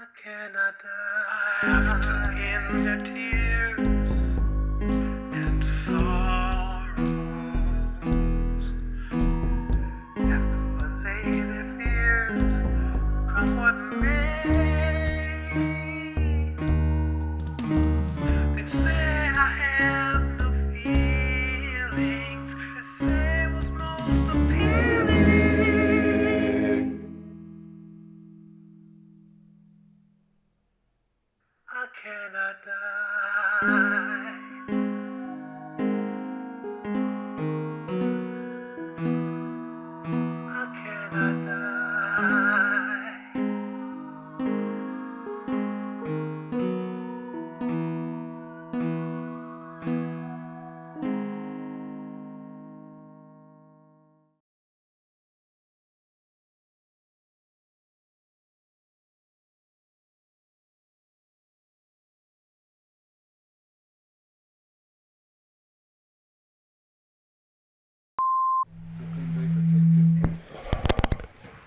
I cannot die. I have to end their tears and sorrows. Have to allay their fears, come what may. They say I have no feelings. They say what's most appealing. I cannot die. I cannot die.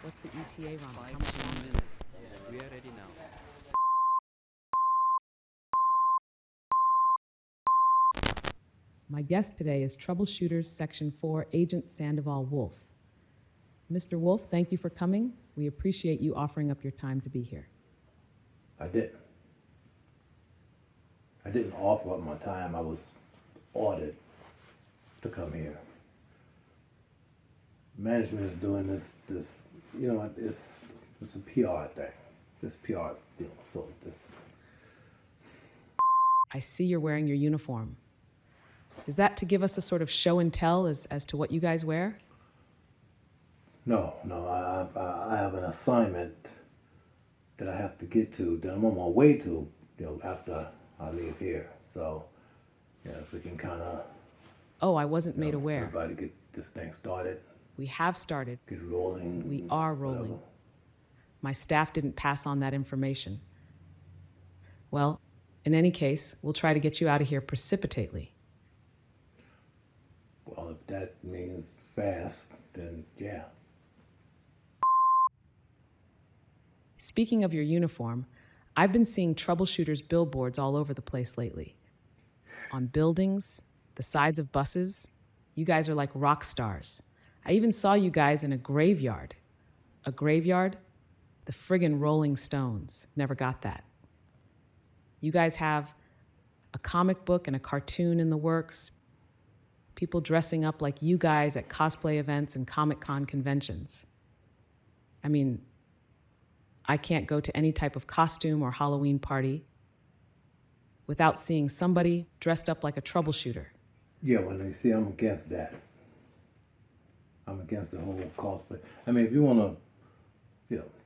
What's the ETA, Ron? How 5 much more longer? minutes. We are ready now. My guest today is Troubleshooters Section 4 Agent Sandoval Wolf. Mr. Wolf, thank you for coming. We appreciate you offering up your time to be here. I didn't. I didn't offer up my time. I was ordered to come here. Management is doing this, you know, it's a PR thing. This PR deal. So this. I see you're wearing your uniform. Is that to give us a sort of show and tell as to what you guys wear? No, I have an assignment that I have to get to that I'm on my way to, after I leave here. So, if we can kind of. Oh, I wasn't made aware. Everybody get this thing started. We have started. Get rolling. We are rolling. Whatever. My staff didn't pass on that information. Well, in any case, we'll try to get you out of here precipitately. Well, if that means fast, then yeah. Speaking of your uniform, I've been seeing Troubleshooters billboards all over the place lately. On buildings, the sides of buses. You guys are like rock stars. I even saw you guys in a graveyard. A graveyard? The friggin' Rolling Stones. Never got that. You guys have a comic book and a cartoon in the works. People dressing up like you guys at cosplay events and Comic-Con conventions. I mean, I can't go to any type of costume or Halloween party without seeing somebody dressed up like a troubleshooter. Yeah, well, you see, I'm against that. I'm against the whole cosplay. I mean, if you want to,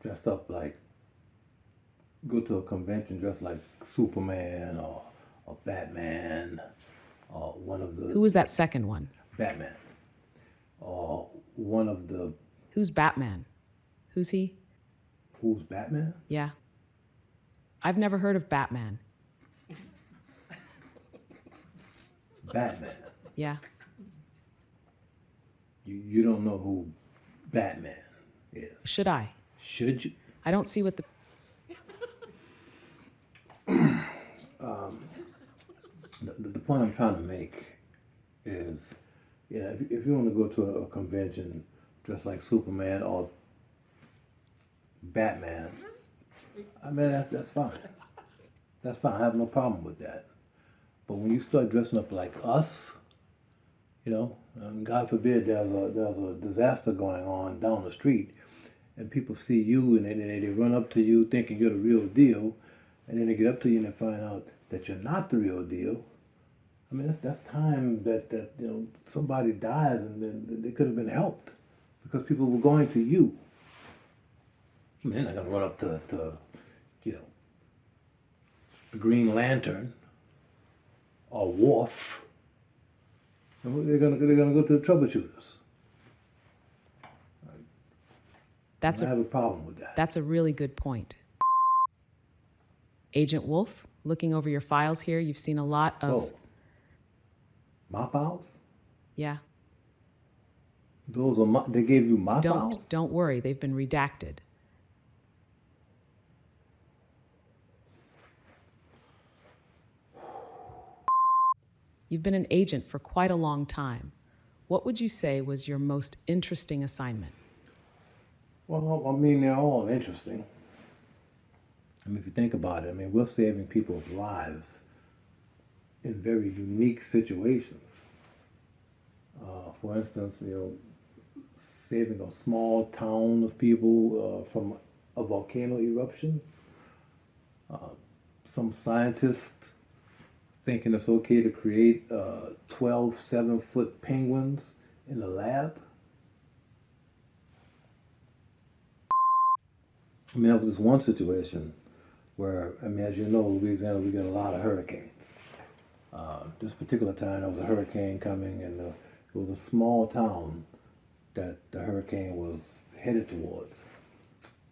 dress up like, go to a convention dressed like Superman or Batman or one of the... Who was that second one? Batman. Or one of the... Who's Batman? Who's he? Who's Batman? Yeah. I've never heard of Batman. Batman. Yeah. You don't know who Batman is. Should I? Should you? I don't see what the... The point I'm trying to make is, if you want to go to a convention dressed like Superman or Batman, I mean, that's fine. That's fine. I have no problem with that. But when you start dressing up like us, God forbid there's a disaster going on down the street, and people see you and they run up to you thinking you're the real deal, and then they get up to you and they find out that you're not the real deal. I mean, that's time that somebody dies and then they could have been helped because people were going to you. I mean, they're not gonna run up to the Green Lantern or Worf. And they're gonna go to the Troubleshooters. I have a problem with that. That's a really good point. Agent Wolf, looking over your files here, you've seen a lot of... Oh, my files? Yeah. Those are they gave you my files? Don't worry, they've been redacted. You've been an agent for quite a long time. What would you say was your most interesting assignment? Well, I mean, they're all interesting. I mean, if you think about it, I mean, we're saving people's lives in very unique situations. For instance, saving a small town of people from a volcano eruption. Some scientists thinking it's okay to create 12 7-foot penguins in the lab. I mean, that was just one situation where, I mean, as you know, Louisiana, we get a lot of hurricanes. This particular time, there was a hurricane coming, and it was a small town that the hurricane was headed towards.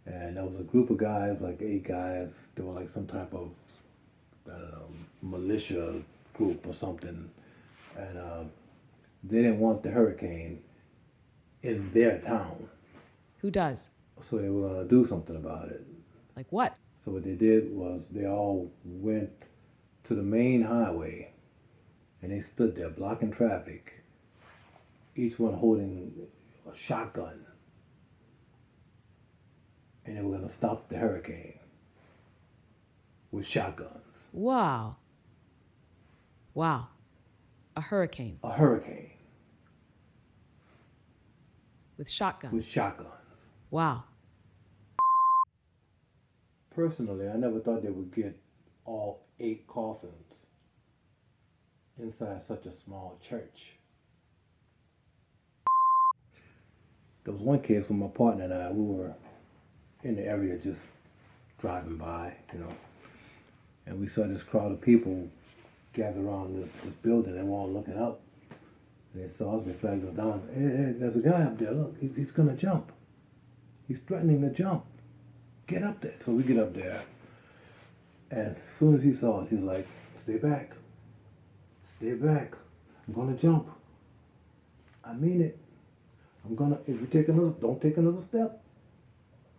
And there was a group of guys, like 8 guys, they were like some type of, I don't know, militia group or something. And they didn't want the hurricane in their town. Who does? So they were going to do something about it. Like what? So what they did was they all went to the main highway and they stood there blocking traffic, each one holding a shotgun. And they were going to stop the hurricane with shotguns. Wow. Wow. A hurricane A hurricane with shotguns. with shotguns. Wow. Personally, I never thought they would get all 8 coffins inside such a small church. There was one case when my partner and I, we were in the area just driving by, and we saw this crowd of people gathered around this building. They were all looking up. And they saw us, they flagged us down. Hey, there's a guy up there, look, he's gonna jump. He's threatening to jump. Get up there. So we get up there. And as soon as he saw us, he's like, stay back. Stay back. I'm gonna jump. I mean it. If you don't take another step.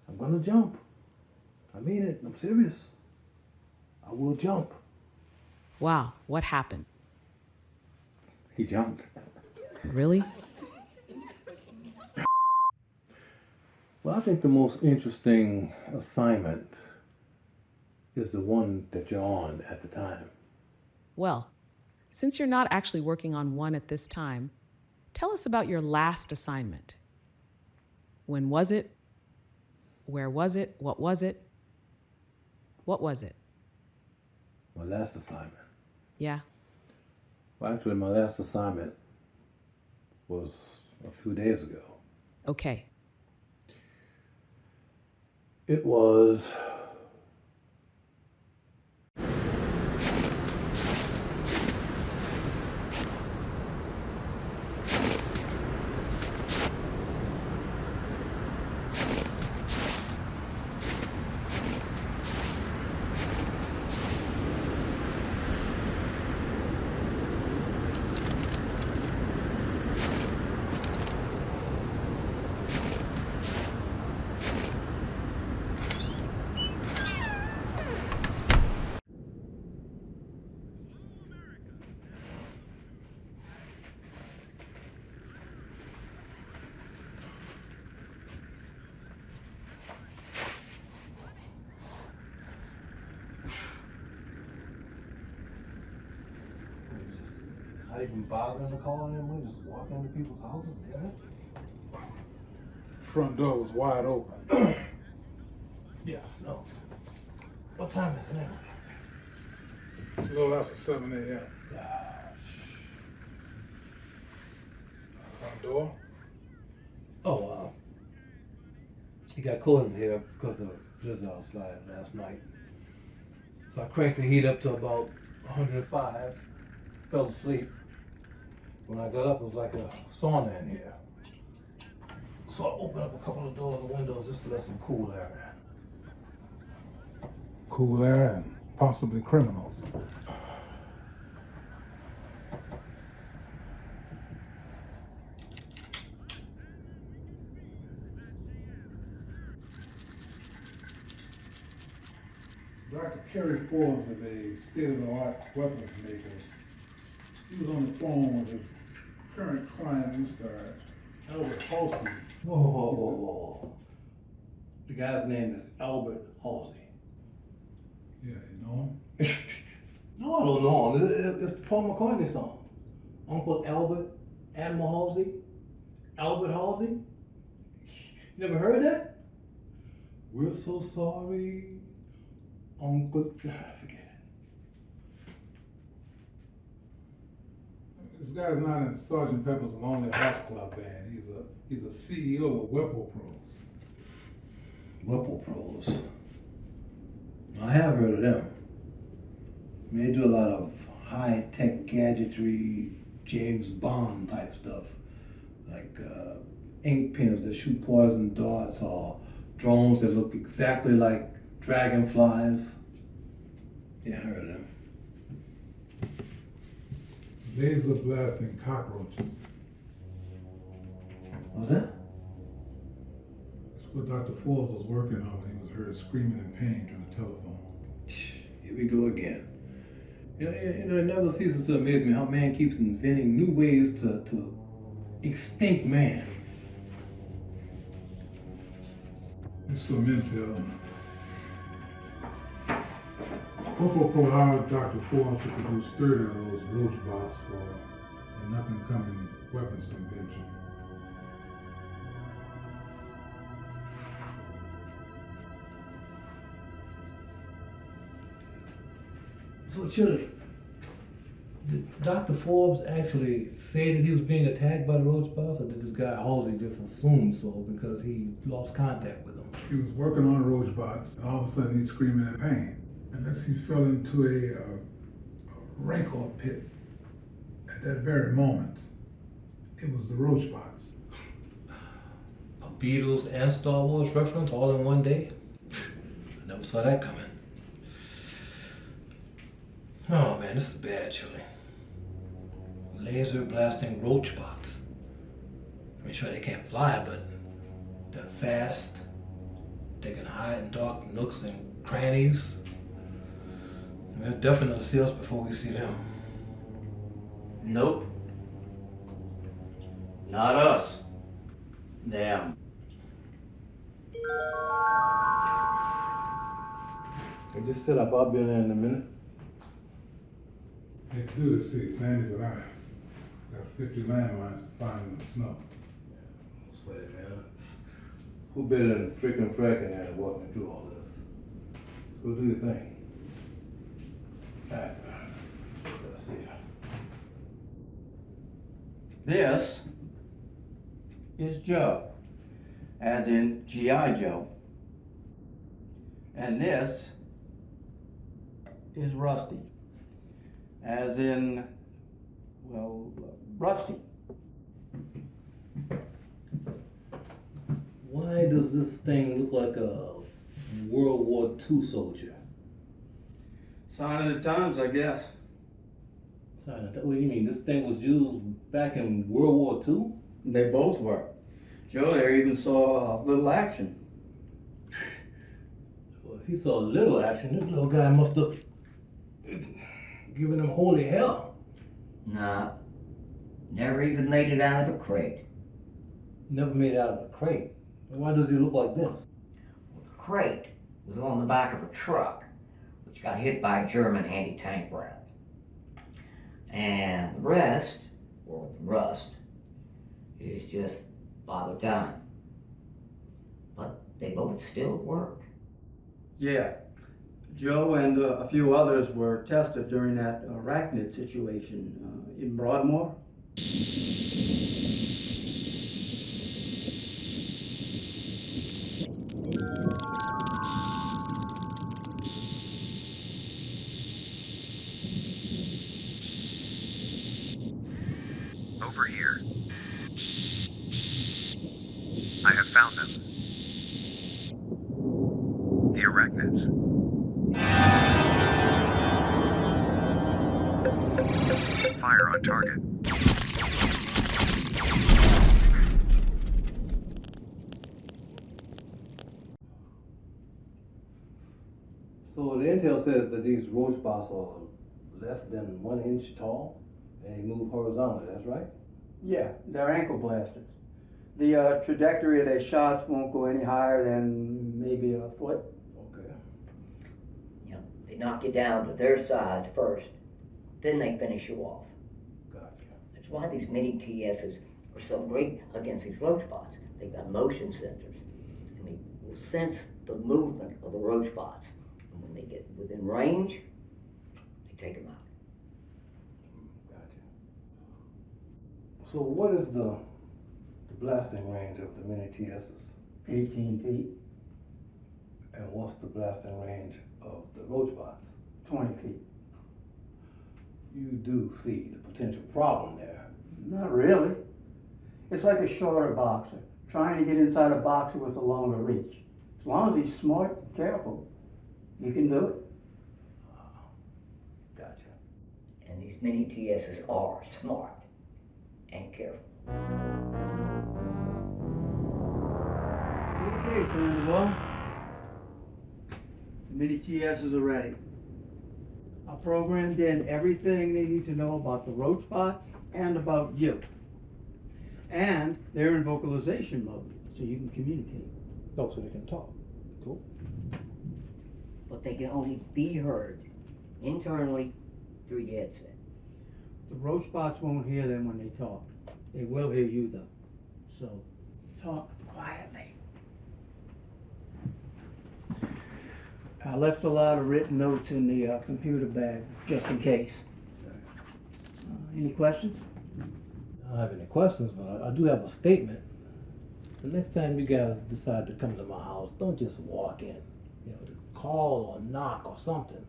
I'm gonna jump. I mean it. I'm serious. I will jump. Wow. What happened? He jumped. Really? Well, I think the most interesting assignment is the one that you're on at the time. Well, since you're not actually working on one at this time, tell us about your last assignment. When was it? Where was it? What was it? What was it? My last assignment. Yeah. Well, actually, my last assignment was a few days ago. Okay. It was not even bothering to call anyone, just walking into people's houses. Yeah. Front door was wide open. Yeah, no. What time is it now? It's a little after 7 a.m. Front door. Oh, it got cold in here because of the blizzard outside last night. So I cranked the heat up to about 105, fell asleep. When I got up, it was like a sauna in here. So I opened up a couple of doors and windows just to let some cool air in. Cool air and possibly criminals. Dr. Kerry Forbes is a state-of-the-art weapons maker He was on the phone with his current client, Mr. Albert Halsey. Whoa, whoa, whoa, whoa. The guy's name is Albert Halsey. Yeah, you know him? No, I don't know him. It's the Paul McCartney song. Uncle Albert, Animal Halsey, Albert Halsey. Never heard that? We're so sorry, Uncle. Forget it. This guy's not in Sergeant Pepper's Lonely Hearts Club Band. He's a CEO of Whipple Pros. Whipple Pros. I have heard of them. I mean, they do a lot of high-tech gadgetry, James Bond type stuff, like ink pens that shoot poison darts or drones that look exactly like dragonflies. Yeah, I heard of them. Laser blasting cockroaches. What's that? That's what Dr. Forbes was working on when he was heard screaming in pain through the telephone. Here we go again. It never ceases to amaze me how man keeps inventing new ways to extinct man. There's some intel. Whipple Pro hired Dr. Forbes to produce 30 of those Roachbots for an up-and-coming weapons convention. So, Chili, did Dr. Forbes actually say that he was being attacked by the Roachbots, or did this guy Halsey just assume so because he lost contact with them? He was working on the Roachbots, and all of a sudden he's screaming in pain. Unless he fell into a rancor pit at that very moment. It was the Roachbots. A Beatles and Star Wars reference all in one day? I never saw that coming. Oh man, this is bad, Chili. Laser blasting Roachbots. I mean, sure they can't fly, but they're fast. They can hide in dark nooks and crannies. They'll definitely see us before we see them. Nope. Not us. Them. Hey, just sit up. I'll be in there in a minute. I hate to do this to you, Sandy, but I got 50 landmines to find in the snow. Don't sweat it, man. Who better than freaking fracking there to walk me through all this? Go do your thing. All right. Let's see. This is Joe, as in G.I. Joe. And this is Rusty, as in, well, Rusty. Why does this thing look like a World War II soldier? Sign of the times, I guess. Sorry, what do you mean? This thing was used back in World War II? They both were. Joe there even saw a little action. Well, if he saw a little action, this little guy must have given him holy hell. Nah, never even made it out of the crate. Never made it out of a crate. Why does he look like this? Well, the crate was on the back of a truck, which got hit by a German anti-tank round. And the rest, or the rust, is just Father Time. But they both still work. Yeah. Joe and a few others were tested during that arachnid situation in Broadmoor. Over here. I have found them. The arachnids. Fire on target. So the intel says that these roachbots are less than 1 inch tall And they move horizontally, that's right? Yeah, they're ankle blasters. The trajectory of their shots won't go any higher than maybe a foot. Okay. You know, they knock you down to their size first, then they finish you off. Gotcha. That's why these mini TSs are so great against these Roachbots. They've got motion sensors, and they will sense the movement of the Roachbots. And when they get within range, they take them out. Gotcha. So what is the blasting range of the mini TSs? 18 feet, And what's the blasting range of the Roachbots? 20 feet. You do see the potential problem there. Not really. It's like a shorter boxer trying to get inside a boxer with a longer reach. As long as he's smart and careful, he can do it. Gotcha. And these mini TSs are smart and careful. Okay, Sandoval. The mini TSs are ready. I programmed in everything they need to know about the Roachbots and about you. And they're in vocalization mode, so you can communicate. Oh, so they can talk. Cool. But they can only be heard internally through your headset. The Roachbots won't hear them when they talk. They will hear you though. So, talk quietly. I left a lot of written notes in the computer bag, just in case. Any questions? I don't have any questions, but I do have a statement. The next time you guys decide to come to my house, don't just walk in. You know, call or knock or something.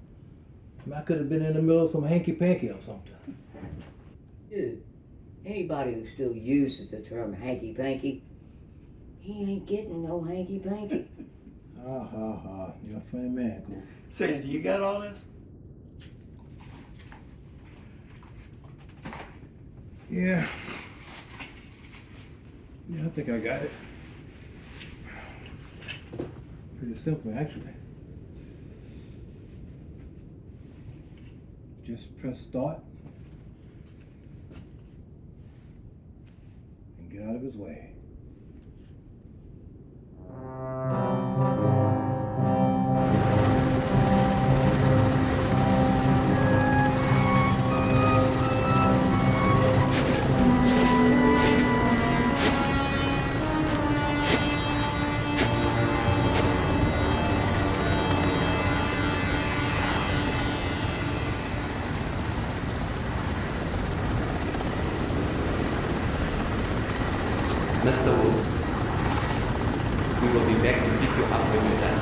I mean, I could have been in the middle of some hanky-panky or something. Dude, anybody who still uses the term hanky-panky, he ain't getting no hanky-panky. Ha ha ha, you're a funny man, Coop. Sandy, you got all this? Yeah. Yeah, I think I got it. Pretty simple, actually. Just press start and get out of his way. Mr. Wolf, we will be back to pick you up when you're done.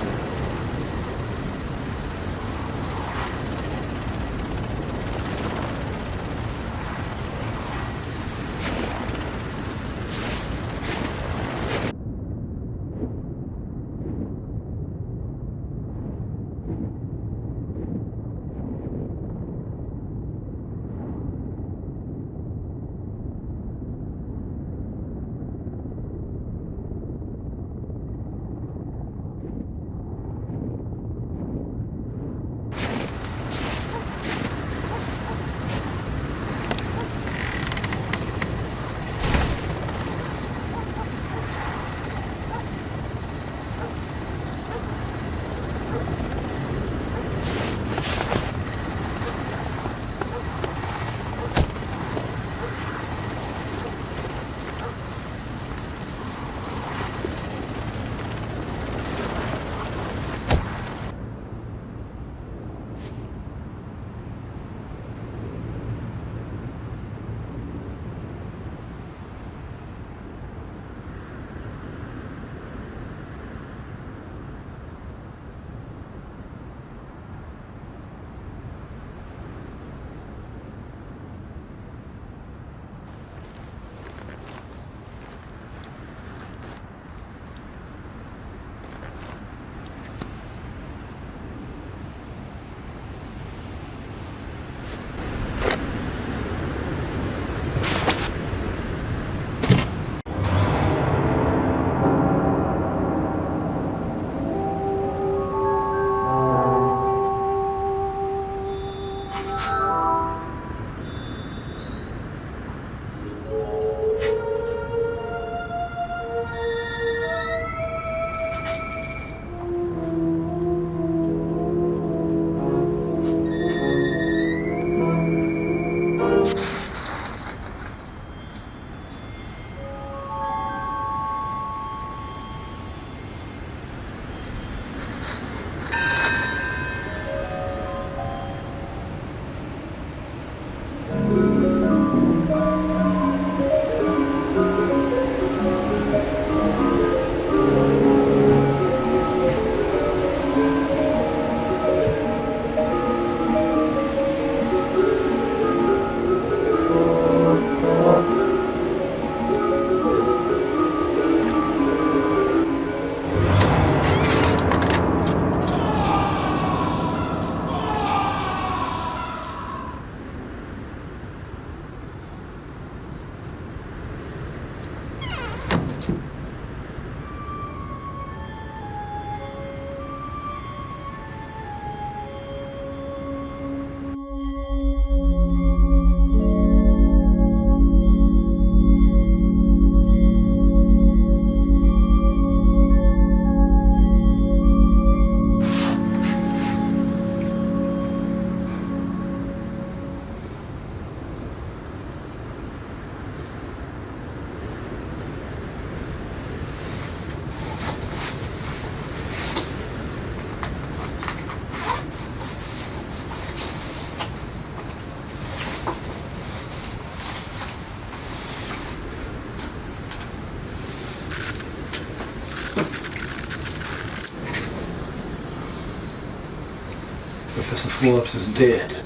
Professor Phillips is dead.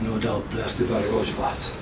No doubt blasted by the Roachbots.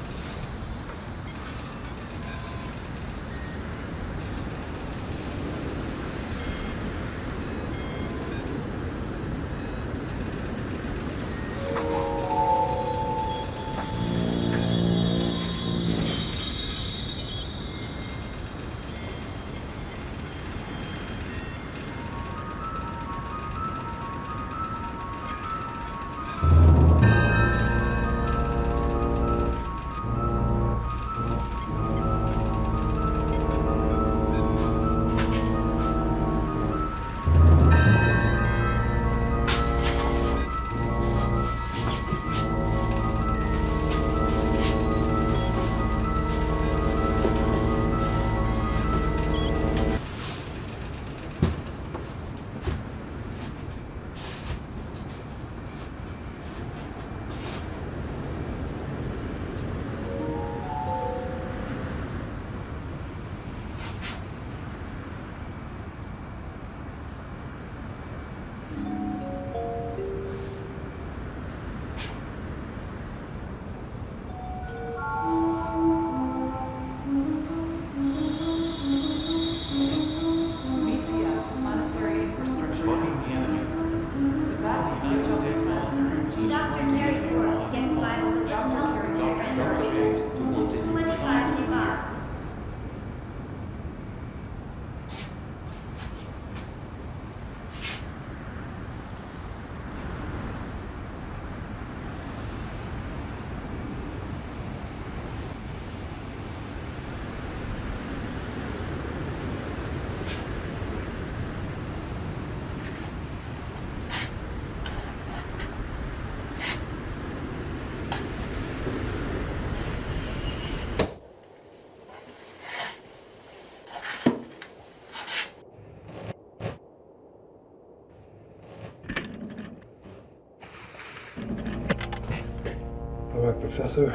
All right, Professor.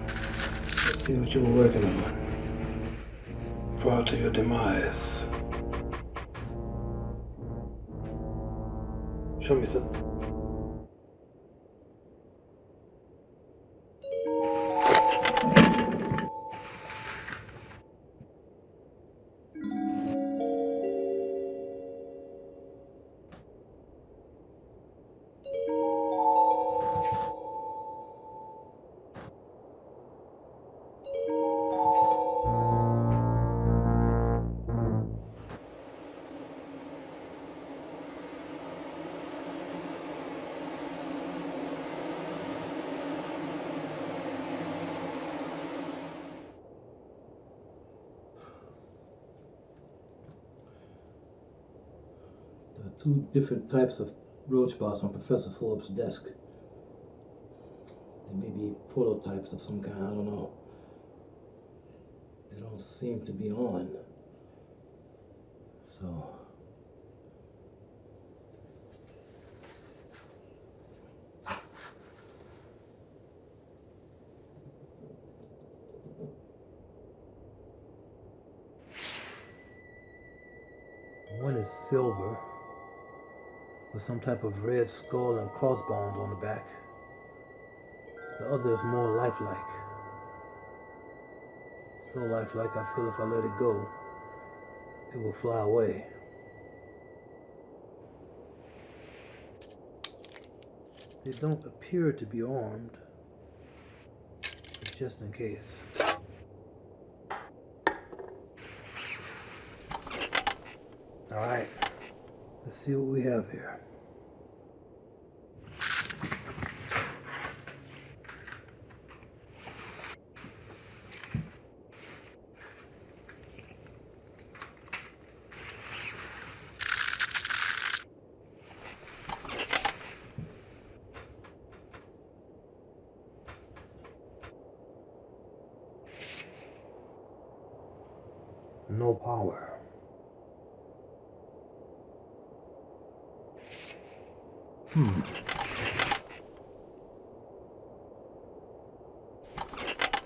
Let's see what you were working on prior to your demise. Show me some. There are two different types of Roachbots on Professor Phillips' desk. They may be prototypes of some kind, I don't know. They don't seem to be on. So... one is silver, with some type of red skull and crossbones on the back. The other is more lifelike. So lifelike, I feel if I let it go, it will fly away. They don't appear to be armed, but just in case. All right, let's see what we have here. No power.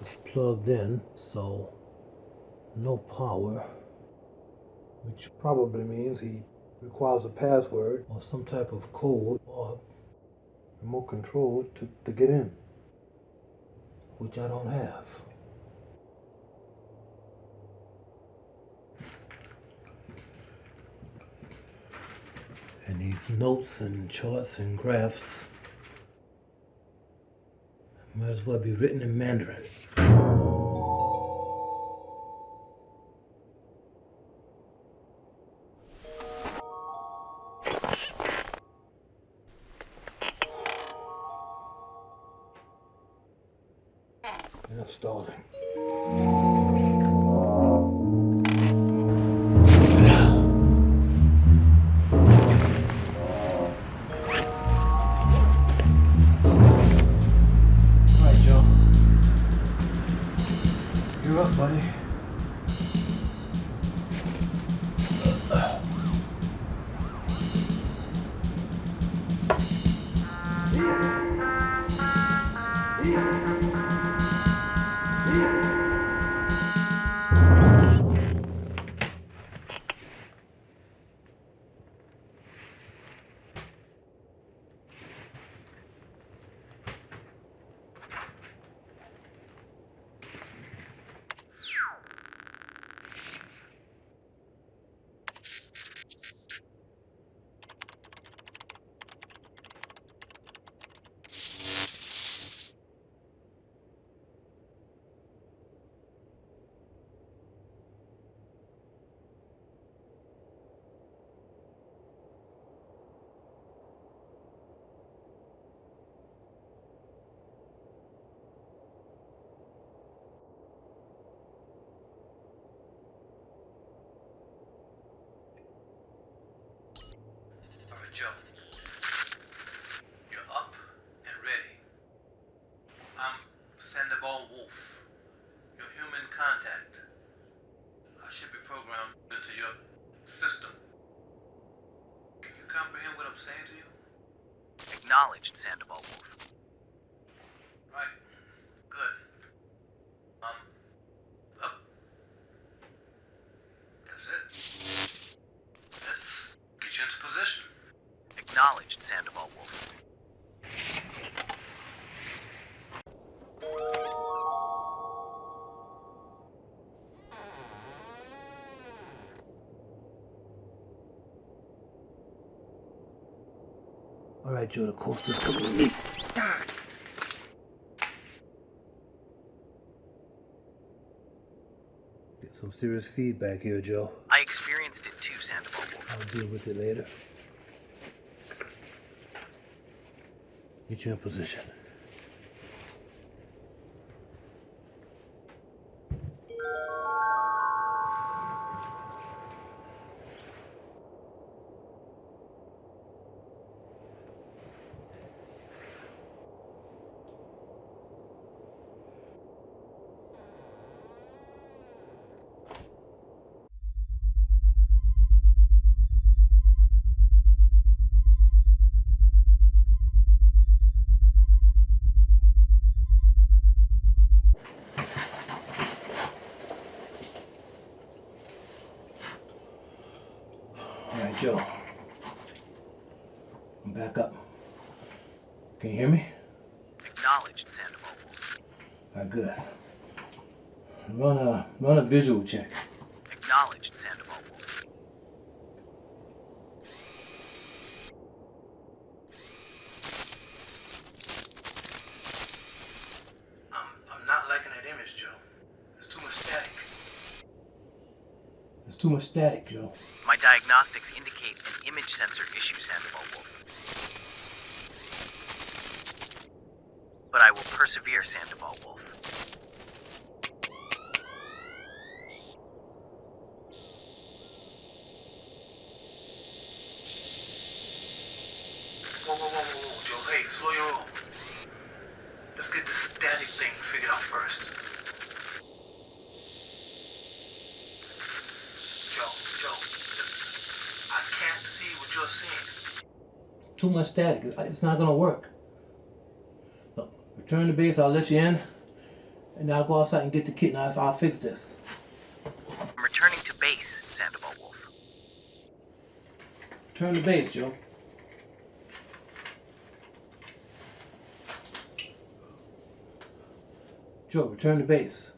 It's plugged in, so no power, which probably means he requires a password or some type of code or remote control to get in, which I don't have. And these notes and charts and graphs might as well be written in Mandarin. Enough stalling. Alright, Joe. You're up, buddy. Alright, Joe. You're up and ready. I'm Sandoval Wolf, your human contact. I should be programmed into your system. Can you comprehend what I'm saying to you? Acknowledged, Sandoval Wolf. Right. Good. Up. That's it. Let's get you into position. Acknowledged, Sandoval Wolf. Alright, Joe, the coaster's coming. Get some serious feedback here, Joe. I experienced it too, Sandoval Wolf. I'll deal with it later. Get you in position. Alright, Joe. I'm back up. Can you hear me? Acknowledged, Sandoval Wolf. Alright, good. Run a visual check. Acknowledged, Sandoval Wolf. I'm not liking that image, Joe. There's too much static. There's too much static, Joe. My diagnostics indicate an image sensor issue, Sandoval Wolf. But I will persevere, Sandoval Wolf. Whoa, Joe, hey, slow your roll. Let's get this static thing figured out first. Joe, I can't see what you're seeing. Too much static. It's not gonna work. Look, return to base, I'll let you in. And I'll go outside and get the kit and I'll fix this. I'm returning to base, Sandoval Wolf. Turn the base, Joe. Joe, return the base.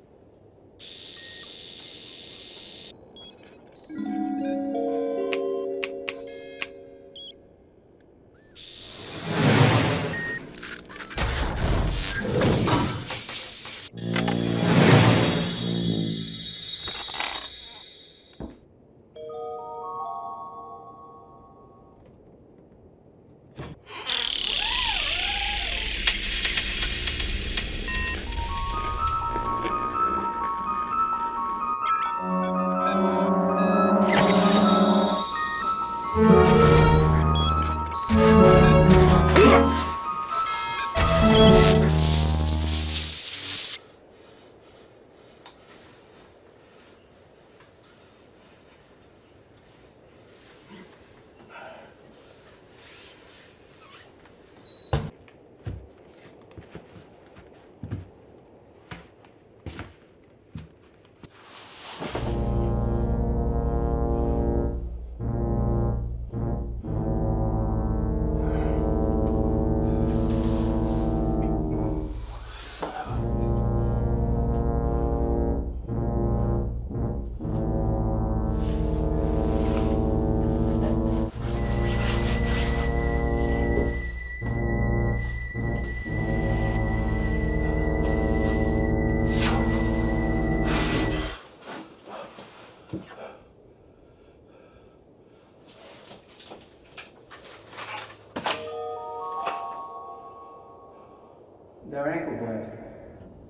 They're ankle blasters.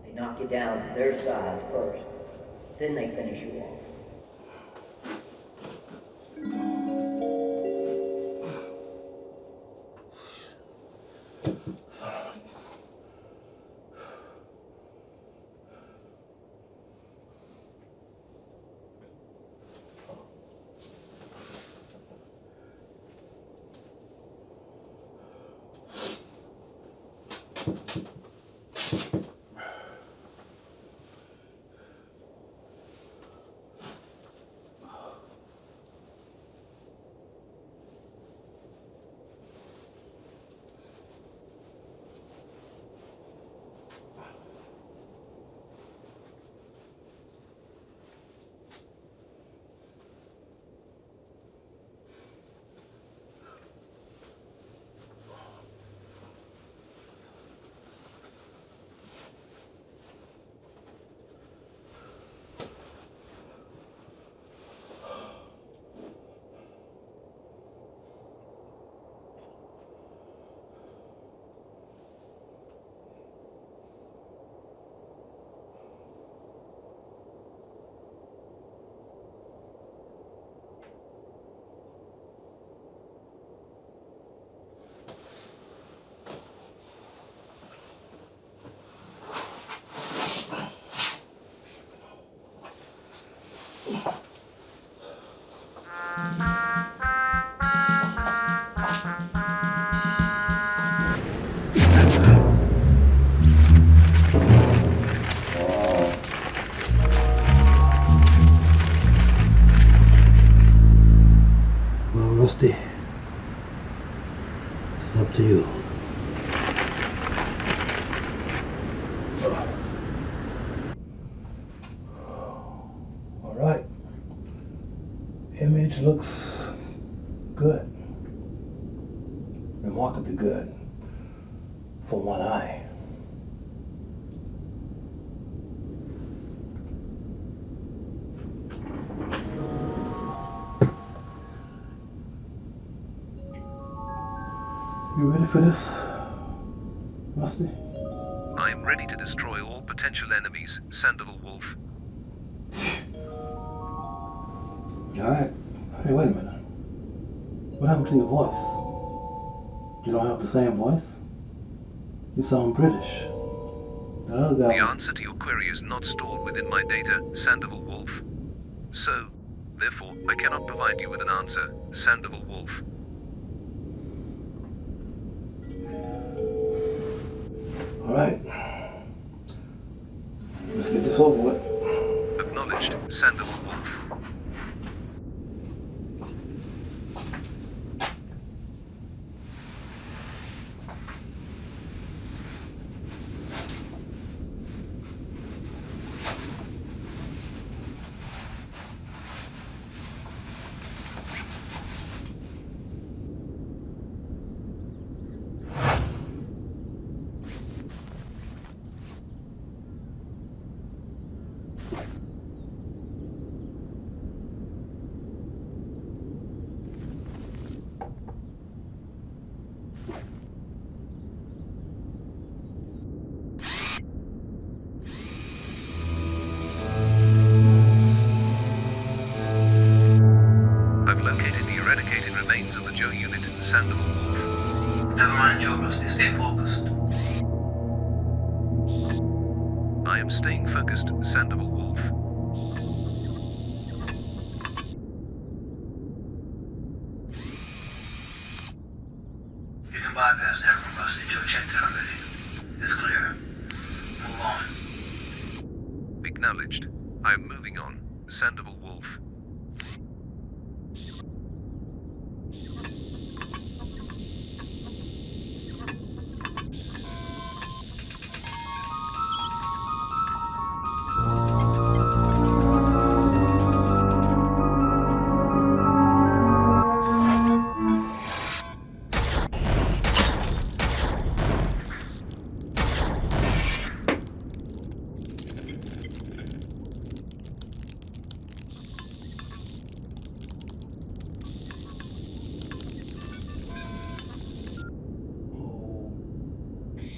They knock you down to their size first, then they finish you off. Well, Rusty, it's up to you. All right. Image looks good. Remarkably good. For one eye. You ready for this, Rusty? I am ready to destroy all potential enemies, Sandoval Wolf. Alright. Hey, wait a minute. What happened to your voice? You don't have the same voice? You sound British. The other guy... The answer to your query is not stored within my data, Sandoval Wolf. So, therefore, I cannot provide you with an answer, Sandoval Wolf. Alright. Let's get this over with. Acknowledged, Sandoval Wolf. unidentified remains of the Joe unit, Sandoval Wolf. Never mind, Joe Rusty. Stay focused. I am staying focused, Sandoval Wolf. You can bypass that room, Rusty. Joe checked it already. It's clear. Move on. Acknowledged. I am moving on, Sandoval Wolf.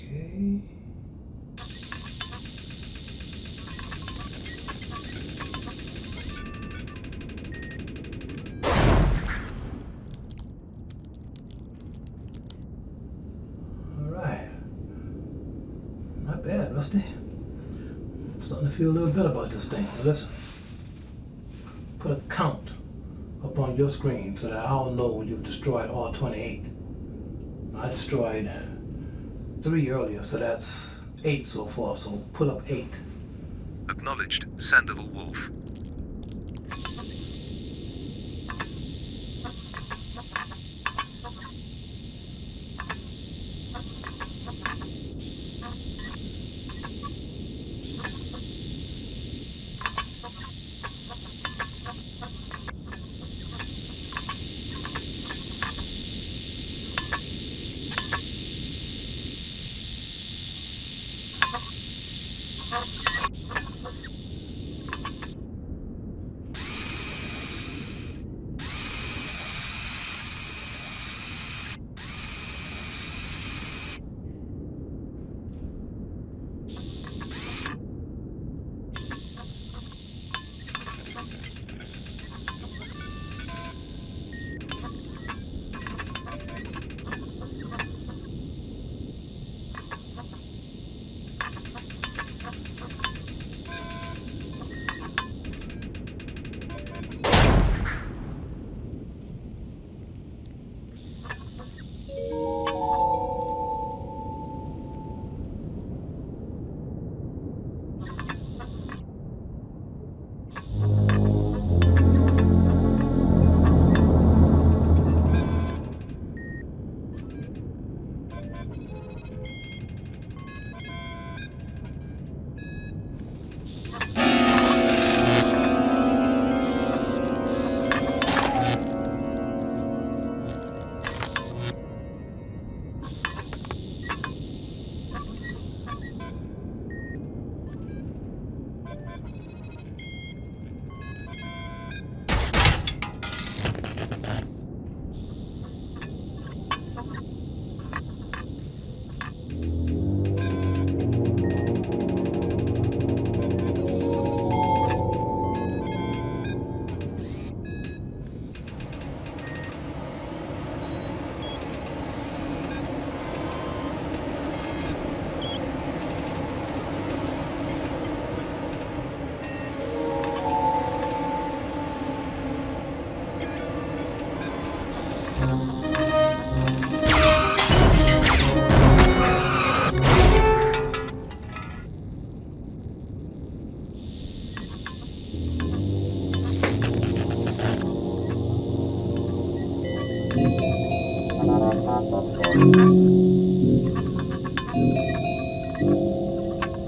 Okay. Alright. Not bad, Rusty. I'm starting to feel a little better about this thing. So let's put a count up on your screen so that I'll know when you've destroyed all 28. I destroyed 3 earlier, so that's 8 so far, so put up 8. Acknowledged, Sandoval Wolf.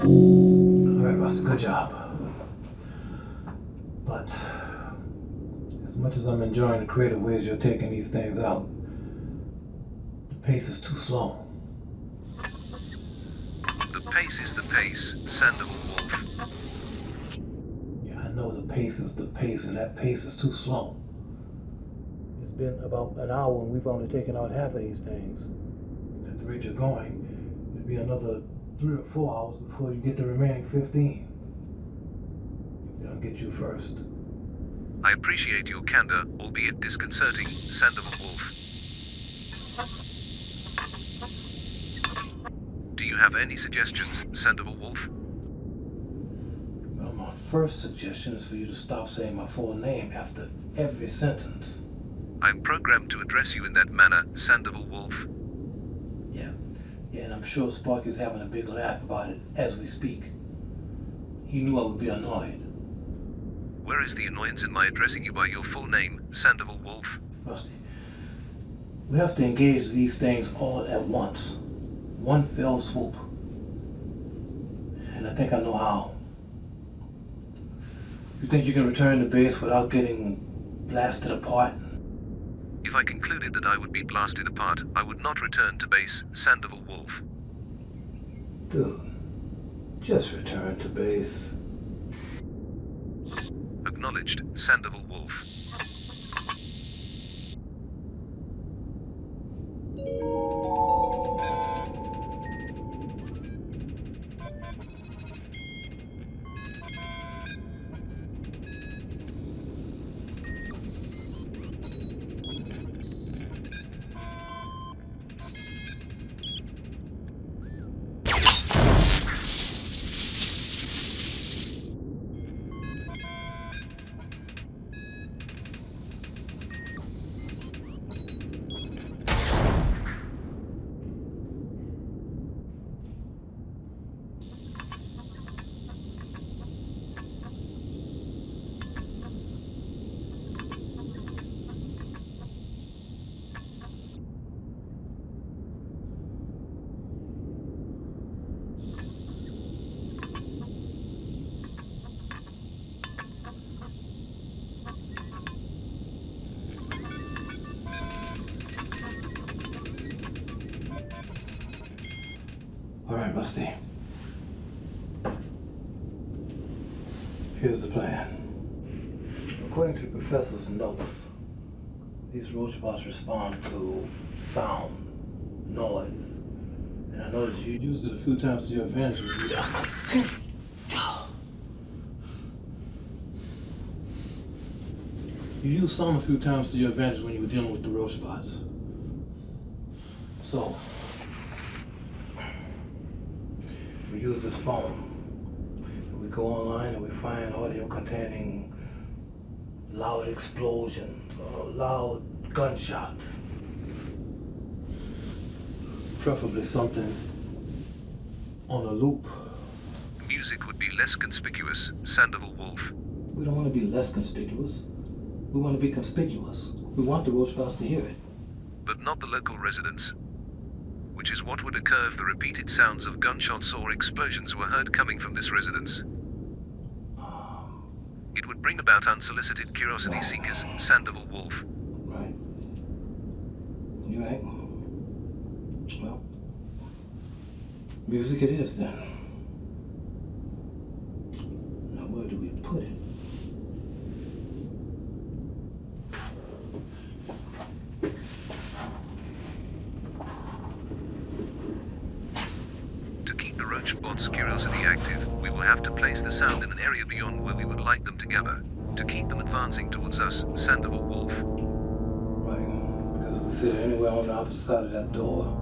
Alright, Rusty, good job. But as much as I'm enjoying the creative ways you're taking these things out, the pace is too slow. The pace is the pace, Sandoval Wolf. Yeah, I know the pace is the pace, and that pace is too slow. It's been about an hour and we've only taken out half of these things. At the rate you're going, it'll be another 3 or 4 hours before you get the remaining 15. If they don't get you first. I appreciate your candor, albeit disconcerting, Sandoval Wolf. Do you have any suggestions, Sandoval Wolf? Well, my first suggestion is for you to stop saying my full name after every sentence. I'm programmed to address you in that manner, Sandoval Wolf. Yeah, and I'm sure Sparky's having a big laugh about it as we speak. He knew I would be annoyed. Where is the annoyance in my addressing you by your full name, Sandoval Wolf? Rusty, we have to engage these things all at once. One fell swoop. And I think I know how. You think you can return to base without getting blasted apart? If I concluded that I would be blasted apart, I would not return to base, Sandoval Wolf. Dude, just return to base. Acknowledged, Sandoval Wolf. All right, Rusty. Here's the plan. According to the professor's notes, these Roachbots respond to sound, noise. And I noticed you used it a few times to your advantage. You used some a few times to your advantage when you were dealing with the Roachbots. So, we use this phone. We go online and we find audio containing loud explosions or loud gunshots. Preferably something on a loop. Music would be less conspicuous, Sandoval Wolf. We don't want to be less conspicuous. We want to be conspicuous. We want the Roachbots to hear it. But not the local residents. Which is what would occur if the repeated sounds of gunshots or explosions were heard coming from this residence. It would bring about unsolicited curiosity seekers, Sandoval Wolf. Right. You're right. Well, music it is then. Now where do we put it? To keep the Roachbots' curiosity active, we will have to place the sound in an area beyond where we would like them to gather. To keep them advancing towards us, Sandoval Wolf. Right. Because if we sit anywhere on the opposite side of that door,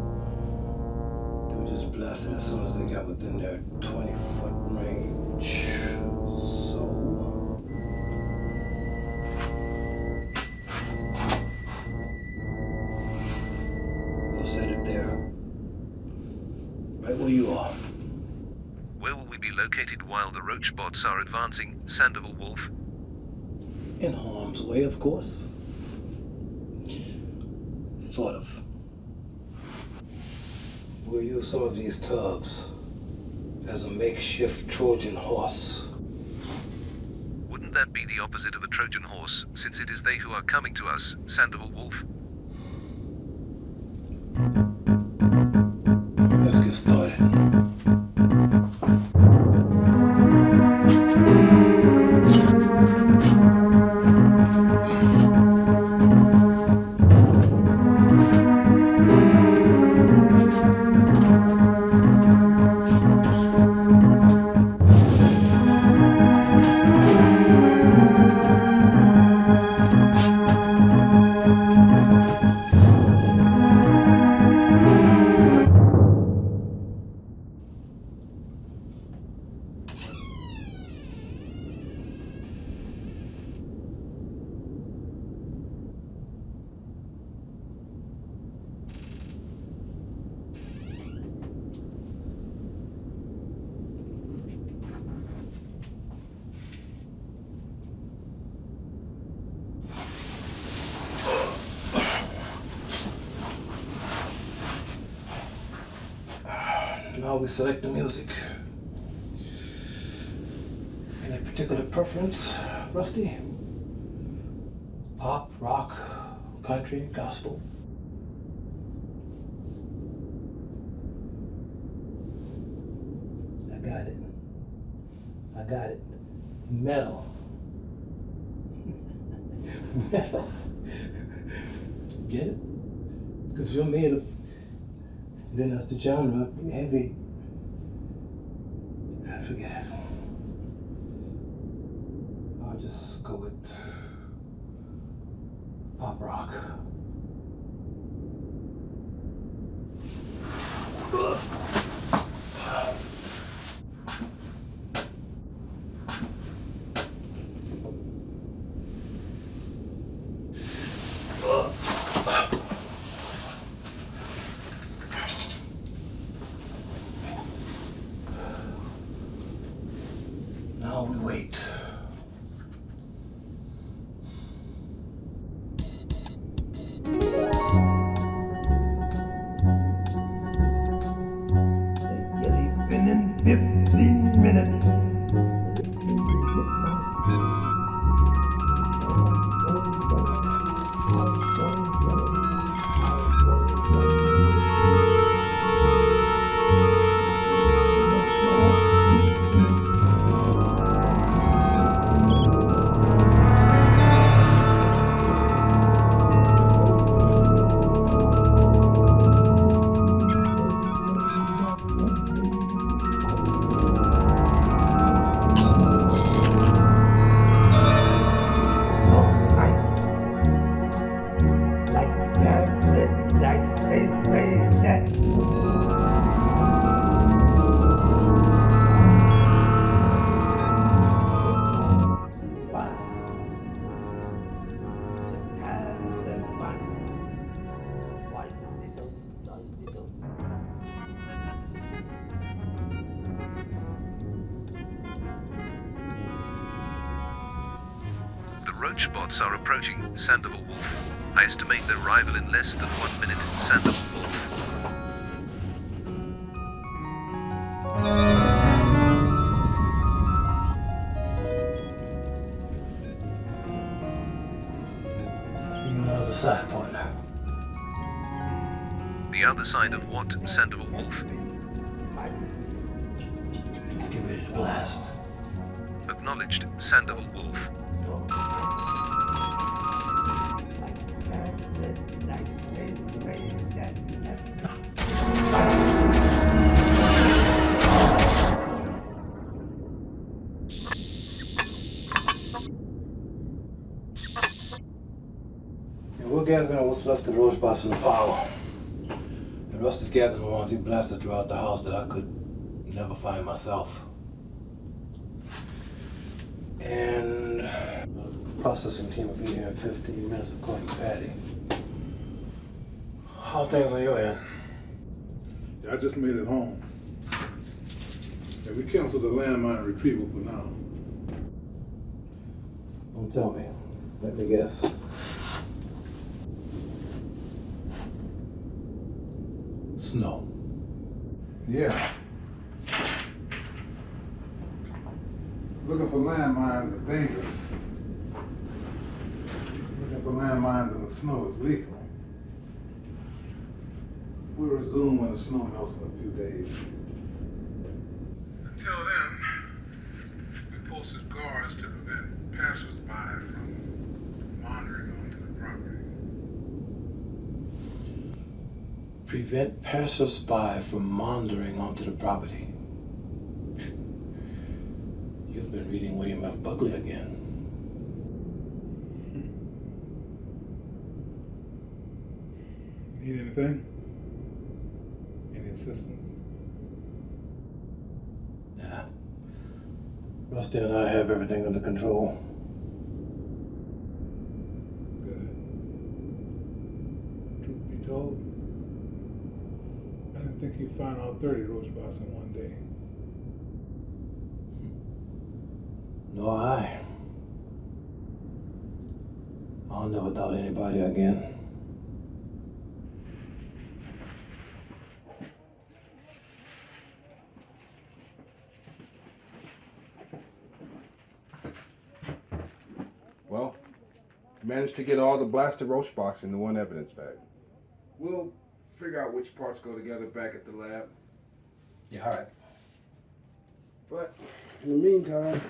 they would just blast it as soon as they got within their 20-foot range. So... we'll set it there. Right where you are. Where will we be located while the Roachbots are advancing, Sandoval Wolf? In harm's way, of course. Sort of. We'll use some of these tubs as a makeshift Trojan horse. Wouldn't that be the opposite of a Trojan horse, since it is they who are coming to us, Sandoval Wolf? Let's get started. how we select the music. Any particular preference, Rusty? Pop, rock, country, gospel? I got it. Metal. Metal. Get it? Because you're made of, then that's the genre, heavy. Forget it. I'll just go with pop rock. Now we wait. You're leaving in 15 minutes. The Roachbots are approaching Sandoval Wolf. I estimate their arrival in less than 1 minute. Sandoval Wolf. See you on the other side, partner. The other side of what, Sandoval Wolf? Let's get ready to blast. Acknowledged, Sandoval Wolf. And we're gathering what's left of the Roachbots in the power. And Rusty's gathering the ones he blasted throughout the house that I could never find myself. And the processing team will be here in 15 minutes according to Patty. How things on your end? Yeah, I just made it home. Yeah, we canceled the landmine retrieval for now. Don't tell me. Let me guess. Snow. Yeah. Looking for landmines is dangerous. Looking for landmines in the snow is lethal. We'll resume when the snow melts in a few days. Until then, we posted guards to prevent passersby from wandering onto the property. Prevent passersby from wandering onto the property. You've been reading William F. Buckley again. Need anything? Any assistance? Nah. Rusty and I have everything under control. Good. Truth be told, I didn't think you'd find all 30 Roachbots in one day. Nor I. I'll never doubt anybody again. managed to get all the blasted Roachbots into one evidence bag. We'll figure out which parts go together back at the lab. Yeah, all right. But in the meantime,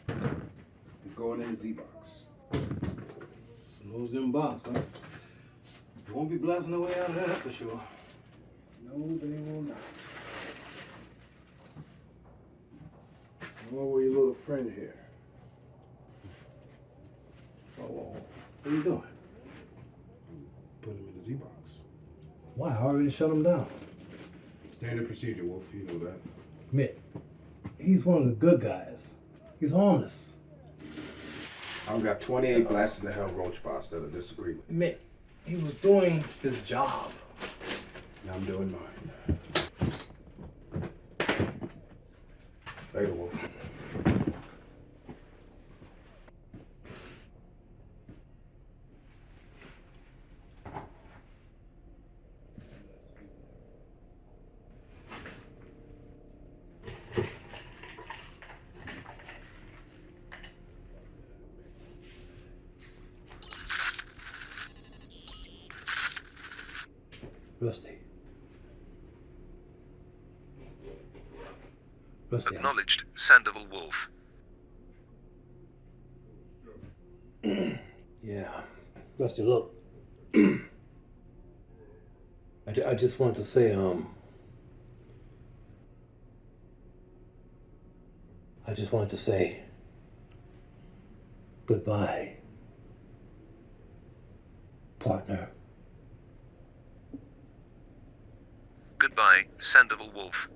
I'm going in the Z-Box. Snooze them box, huh? You won't be blasting the way out of that, that's for sure. No, they will not. Nor will your little friend here. Oh, what are you doing? Put him in the Z-Box. Why? I already shut him down. Standard procedure, Wolf. You know that. Mick, he's one of the good guys. He's honest. I've got 28 blasted to hell Roachbots that'll disagree with me. Mick, he was doing his job. And I'm doing mine. Later, Wolf. Rusty. Rusty. Acknowledged, Sandoval Wolf. Yeah. Rusty, look. I just wanted to say, I just wanted to say goodbye, partner. Goodbye, Sandoval Wolf.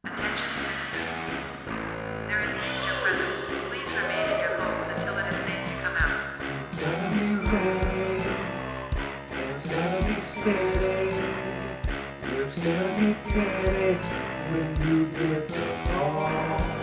Attention citizens. There is danger present. Please remain in your homes until it is safe to come out. Gotta be ready, it's gotta be steady, it's gonna be petty when you get the call.